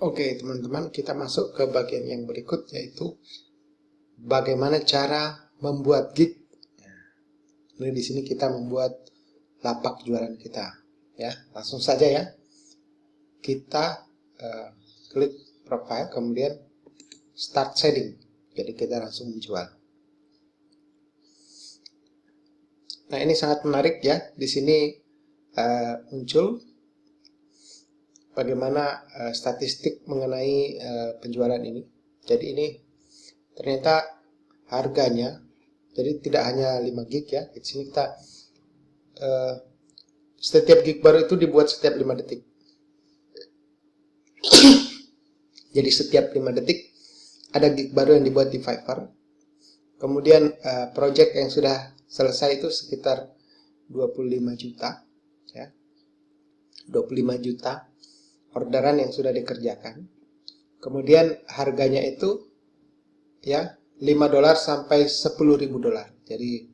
Oke, teman-teman, kita masuk ke bagian yang berikut, yaitu bagaimana cara membuat gig. Ini di sini kita membuat lapak jualan kita. Ya, langsung saja ya. Kita klik profile, kemudian start selling. Jadi kita langsung menjual. Nah, ini sangat menarik ya. Di sini muncul bagaimana statistik mengenai penjualan ini. Jadi ini ternyata harganya, jadi tidak hanya 5 gig ya. Di sini kita setiap gig baru itu dibuat setiap 5 detik. Jadi setiap 5 detik ada gig baru yang dibuat di Fiverr. Kemudian project yang sudah selesai itu sekitar 25 juta ya. 25 juta orderan yang sudah dikerjakan. Kemudian harganya itu ya $5 sampai $10.000. Jadi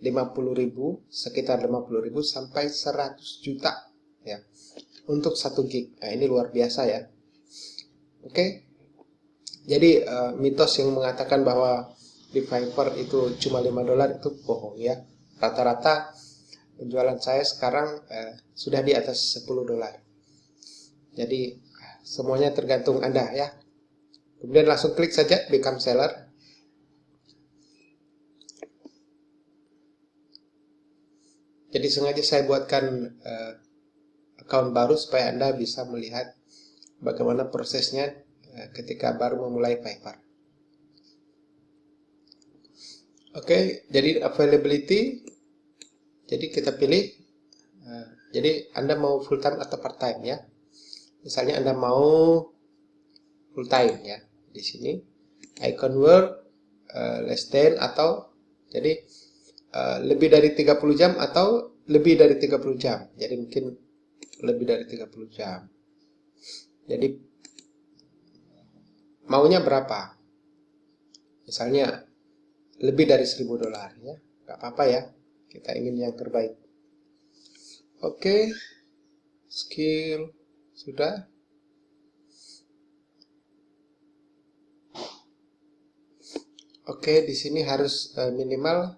50.000, sekitar 50.000 sampai 100 juta ya untuk 1 gig. Nah, ini luar biasa ya. Oke. Jadi mitos yang mengatakan bahwa di Fiverr itu cuma $5 itu bohong ya. Rata-rata penjualan saya sekarang sudah di atas $10. Jadi semuanya tergantung Anda ya. Kemudian langsung klik saja become seller. Jadi sengaja saya buatkan account baru supaya Anda bisa melihat bagaimana prosesnya ketika baru memulai Fiverr. Oke, jadi availability. Jadi kita pilih. Jadi Anda mau full time atau part time ya. Misalnya Anda mau full time ya. Di sini icon work less than atau jadi lebih dari 30 jam atau lebih dari 30 jam. Jadi mungkin lebih dari 30 jam. Jadi maunya berapa? Misalnya lebih dari $1.000 ya. Gak apa-apa ya. Kita ingin yang terbaik. Oke. Skill sudah. Oke, di sini harus minimal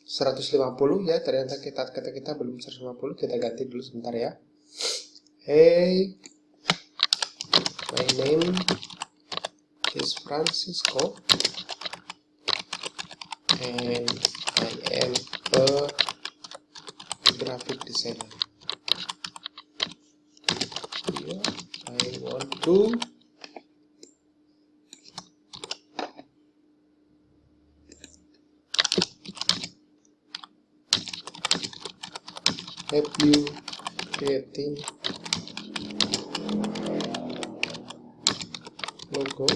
150 ya. Ternyata kata kita belum 150. Kita ganti dulu sebentar ya. Hey, my name is Francisco and I am a graphic designer. Here I want to help you creating logo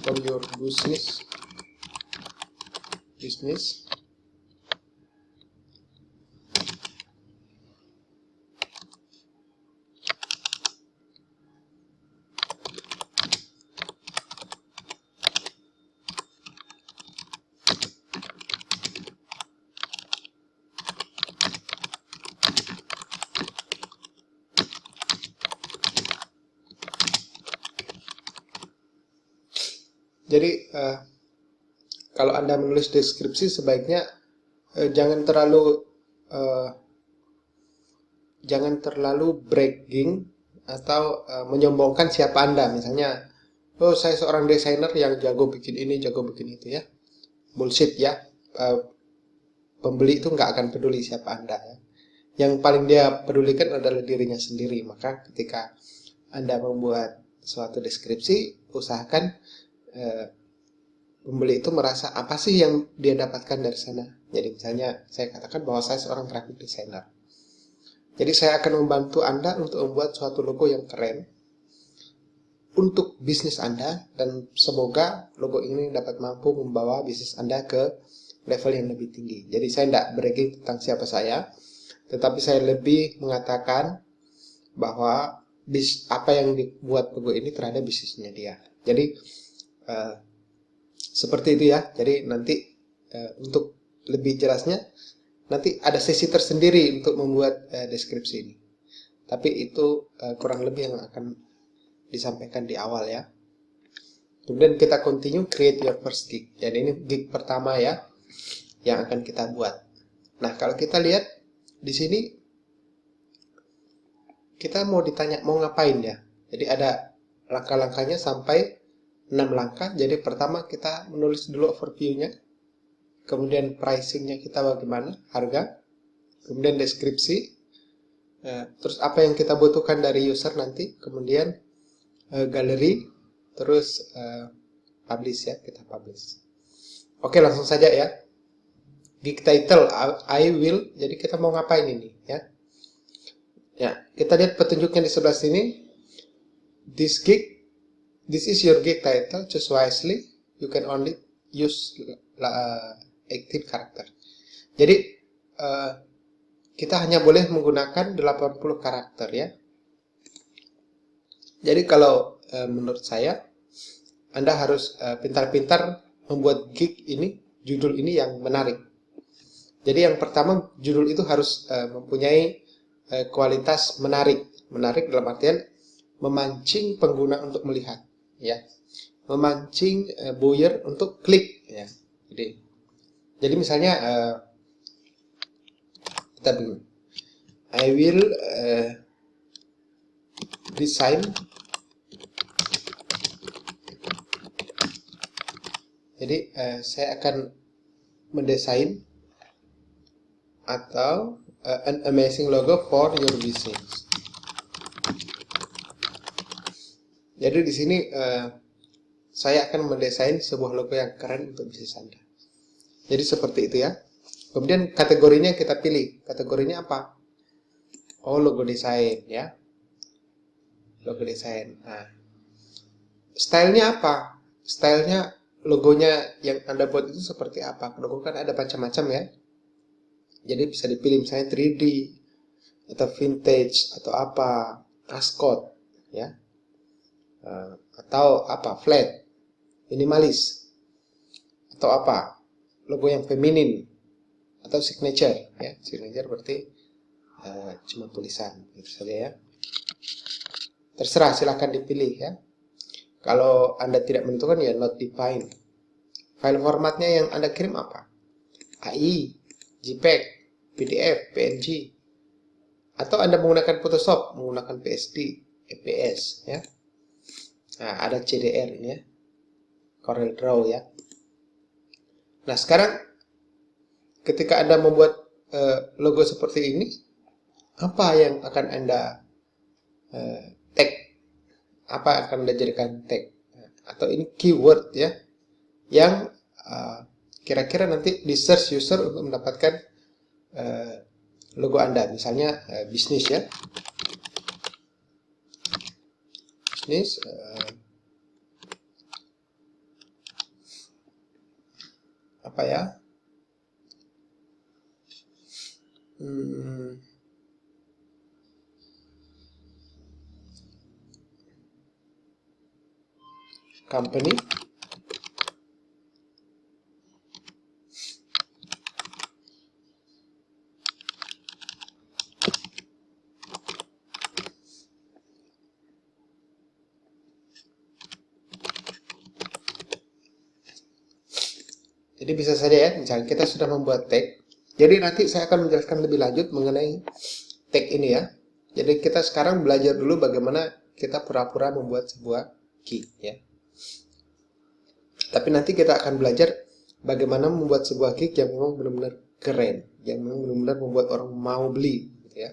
for your business. Jadi kalau Anda menulis deskripsi sebaiknya jangan terlalu bragging atau menyombongkan siapa Anda. Misalnya, oh saya seorang desainer yang jago bikin ini, jago bikin itu ya. Bullshit ya. Pembeli itu nggak akan peduli siapa Anda ya. Yang paling dia pedulikan adalah dirinya sendiri. Maka ketika Anda membuat suatu deskripsi, usahakan pembeli itu merasa apa sih yang dia dapatkan dari sana. Jadi misalnya saya katakan bahwa saya seorang graphic designer. Jadi saya akan membantu Anda untuk membuat suatu logo yang keren untuk bisnis Anda, dan semoga logo ini dapat mampu membawa bisnis Anda ke level yang lebih tinggi. Jadi saya tidak bragging tentang siapa saya, tetapi saya lebih mengatakan bahwa apa yang dibuat logo ini terhadap bisnisnya dia. Jadi seperti itu ya. Jadi nanti untuk lebih jelasnya nanti ada sesi tersendiri untuk membuat deskripsi ini. Tapi itu kurang lebih yang akan disampaikan di awal ya. Kemudian kita continue create your first gig. Jadi ini gig pertama ya yang akan kita buat. Nah, kalau kita lihat di sini kita mau ditanya mau ngapain ya. Jadi ada langkah-langkahnya sampai 6 langkah. Jadi pertama kita menulis dulu overview-nya. Kemudian pricing-nya kita bagaimana, harga. Kemudian deskripsi. Terus apa yang kita butuhkan dari user nanti. Kemudian galeri. Terus publish ya, kita publish. Oke, langsung saja ya. Gig title, I will. Jadi kita mau ngapain ini ya. Ya, kita lihat petunjuknya di sebelah sini. This is your gig title, choose wisely. You can only use 18 karakter. Jadi kita hanya boleh menggunakan 80 karakter ya. Jadi kalau menurut saya Anda harus pintar-pintar membuat gig ini, judul ini yang menarik. Jadi yang pertama, judul itu harus mempunyai kualitas menarik. Menarik dalam artian memancing pengguna untuk melihat ya. Memancing buyer untuk klik ya. Jadi misalnya kita begini. I will design. Jadi saya akan mendesain atau an amazing logo for your business. Jadi di sini saya akan mendesain sebuah logo yang keren untuk bisnis Anda. Jadi seperti itu ya. Kemudian kategorinya kita pilih. Kategorinya apa? Oh, logo desain ya. Logo desain. Nah, stylenya apa? Stylenya, logonya yang Anda buat itu seperti apa? Logo kan ada macam-macam ya. Jadi bisa dipilih misalnya 3D atau vintage atau apa, ascot ya. Atau apa, flat, minimalis, atau apa, logo yang feminin, atau signature ya. Signature berarti cuma tulisan gitu saja ya. Terserah, silahkan dipilih ya. Kalau Anda tidak menentukan ya not defined. File formatnya yang Anda kirim apa? AI, JPEG, PDF, PNG, atau Anda menggunakan Photoshop, menggunakan PSD, EPS ya. Nah, ada CDR ini ya, Corel Draw ya. Nah, sekarang ketika Anda membuat logo seperti ini, apa yang akan Anda tag? Apa akan Anda jadikan tag? Atau ini keyword ya, yang kira-kira nanti di search user untuk mendapatkan logo Anda. Misalnya bisnis ya. Bisnis apa ya? Company. Jadi bisa saja ya, misalnya kita sudah membuat tag. Jadi nanti saya akan menjelaskan lebih lanjut mengenai tag ini ya. Jadi kita sekarang belajar dulu bagaimana kita pura-pura membuat sebuah gig ya. Tapi nanti kita akan belajar bagaimana membuat sebuah gig yang memang benar-benar keren, yang memang benar-benar membuat orang mau beli gitu ya.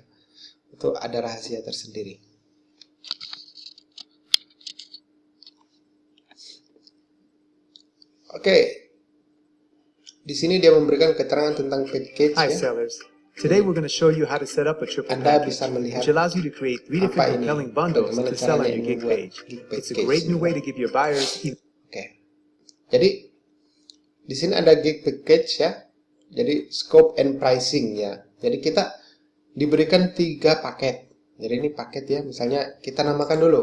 Itu ada rahasia tersendiri. Oke. Di sini dia memberikan keterangan tentang package. Hi ya. sellers. Today we're going to show you how to set up a triple Anda package, bisa melihat which allows you to create 3 different compelling bundles bagaimana to sell on caranya your ini gig membuat page. gig It's a package great new juga. way to give your buyers Oke. Jadi di sini ada gig package ya. Jadi scope and pricing ya. Jadi kita diberikan 3 paket. Jadi ini paket ya. Misalnya kita namakan dulu.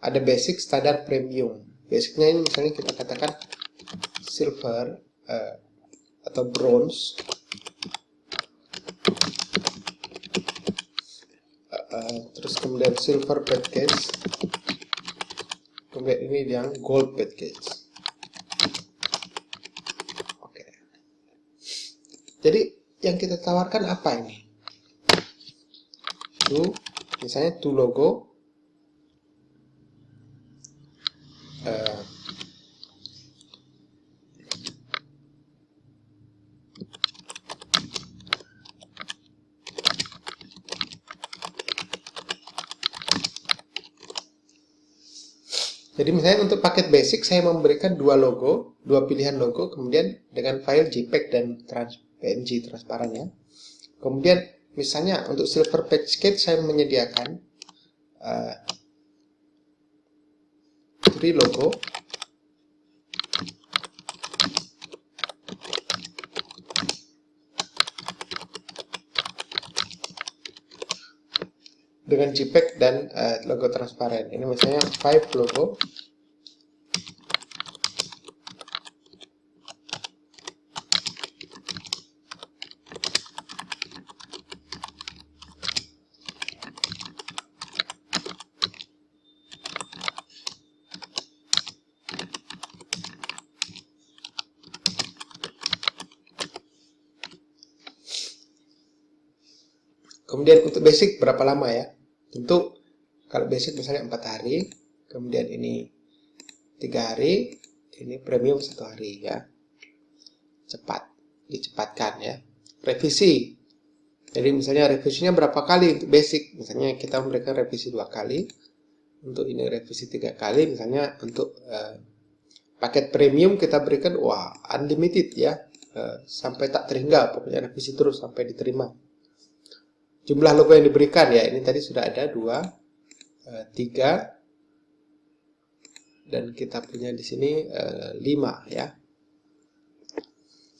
Ada basic, standar, premium. Basicnya ini misalnya kita katakan silver atau bronze. Terus kemudian silver package, Kemudian ini yang gold package. Oke. Jadi yang kita tawarkan apa ini? Misalnya logo. Jadi misalnya untuk paket basic saya memberikan dua pilihan logo, kemudian dengan file JPEG dan PNG transparan ya. Kemudian misalnya untuk silver package saya menyediakan 3 logo. Dengan JPEG dan logo transparan. Ini misalnya 5 logo. Kemudian untuk basic berapa lama ya? Tentu kalau basic misalnya 4 hari, kemudian ini 3 hari, ini premium 1 hari ya. Dicepatkan ya. Revisi. Jadi misalnya revisinya berapa kali untuk basic? Misalnya kita memberikan revisi 2 kali. Untuk ini revisi 3 kali. Misalnya untuk paket premium kita berikan unlimited ya. Sampai tak terhingga, pokoknya revisi terus sampai diterima. Jumlah logo yang diberikan ya, ini tadi sudah ada 2, 3, dan kita punya di sini 5 ya.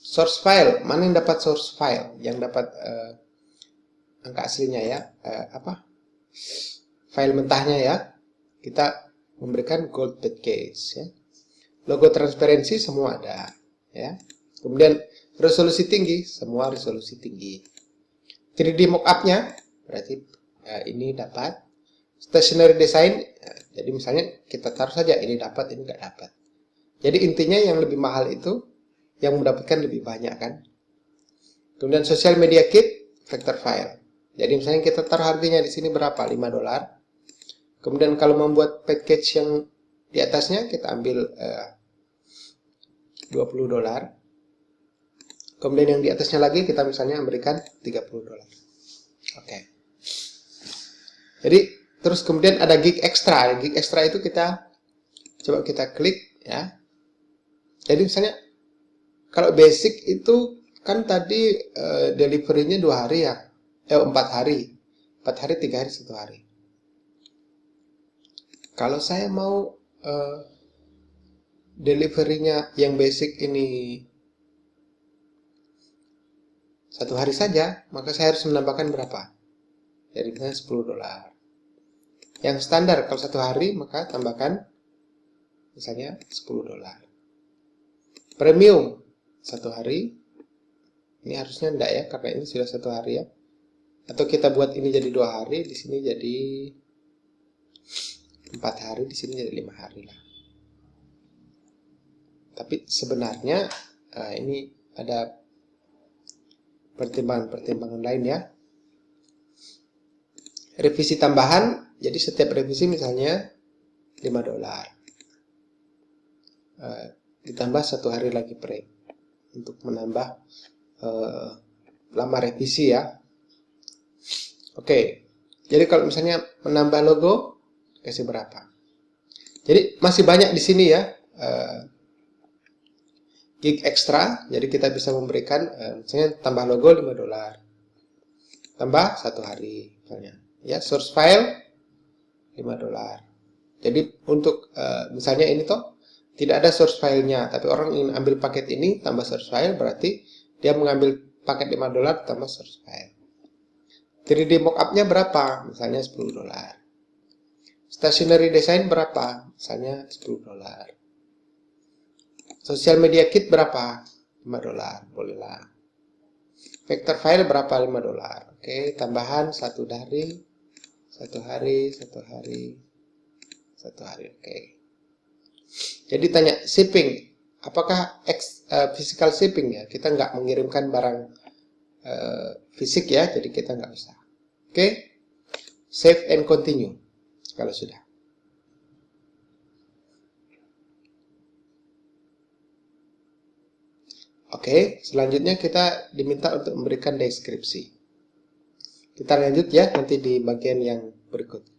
Source file, mana yang dapat source file? Yang dapat angka aslinya ya, file mentahnya ya. Kita memberikan gold package ya. Logo transparansi semua ada ya. Kemudian resolusi tinggi, semua resolusi tinggi. 3D mockup-nya berarti ini dapat. Stationary design, jadi misalnya kita taruh saja ini dapat, ini nggak dapat. Jadi intinya yang lebih mahal itu yang mendapatkan lebih banyak kan. Kemudian social media kit, vector file. Jadi misalnya kita taruh harganya di sini berapa? $5. Kemudian kalau membuat package yang di atasnya kita ambil $20. Kemudian yang di atasnya lagi kita misalnya memberikan $30. Oke. Jadi terus kemudian ada gig extra. Gig extra itu kita coba kita klik ya. Jadi misalnya kalau basic itu kan tadi delivery-nya 2 hari ya. 4 hari. 4 hari, 3 hari, 1 hari. Kalau saya mau delivery-nya yang basic ini 1 hari saja, maka saya harus menambahkan berapa? Jadi misalnya $10. Yang standar kalau 1 hari, maka tambahkan misalnya $10. Premium 1 hari, ini harusnya enggak ya, karena ini sudah 1 hari ya. Atau kita buat ini jadi 2 hari, di sini jadi 4 hari, di sini jadi 5 hari lah. Tapi sebenarnya ini ada pertimbangan-pertimbangan lain ya. Revisi tambahan, jadi setiap revisi misalnya $5. Ditambah 1 hari lagi free untuk menambah lama revisi ya. Oke. Jadi kalau misalnya menambah logo kasih berapa? Jadi masih banyak di sini ya. Gig extra, jadi kita bisa memberikan misalnya tambah logo $5, tambah 1 hari misalnya ya. Source file $5. Jadi untuk misalnya ini toh tidak ada source filenya, tapi orang ingin ambil paket ini tambah source file, berarti dia mengambil paket $5 tambah source file. 3D mockup-nya berapa? Misalnya $10. Stationary design berapa? Misalnya $10. Social media kit berapa? $5, bolehlah. Vector file berapa? $5. Oke, tambahan 1 hari, 1 hari, 1 hari, 1 hari. Oke. Jadi tanya shipping, apakah physical shipping ya? Kita nggak mengirimkan barang fisik ya, jadi kita nggak bisa. Oke, save and continue kalau sudah. Oke, selanjutnya kita diminta untuk memberikan deskripsi. Kita lanjut ya nanti di bagian yang berikut.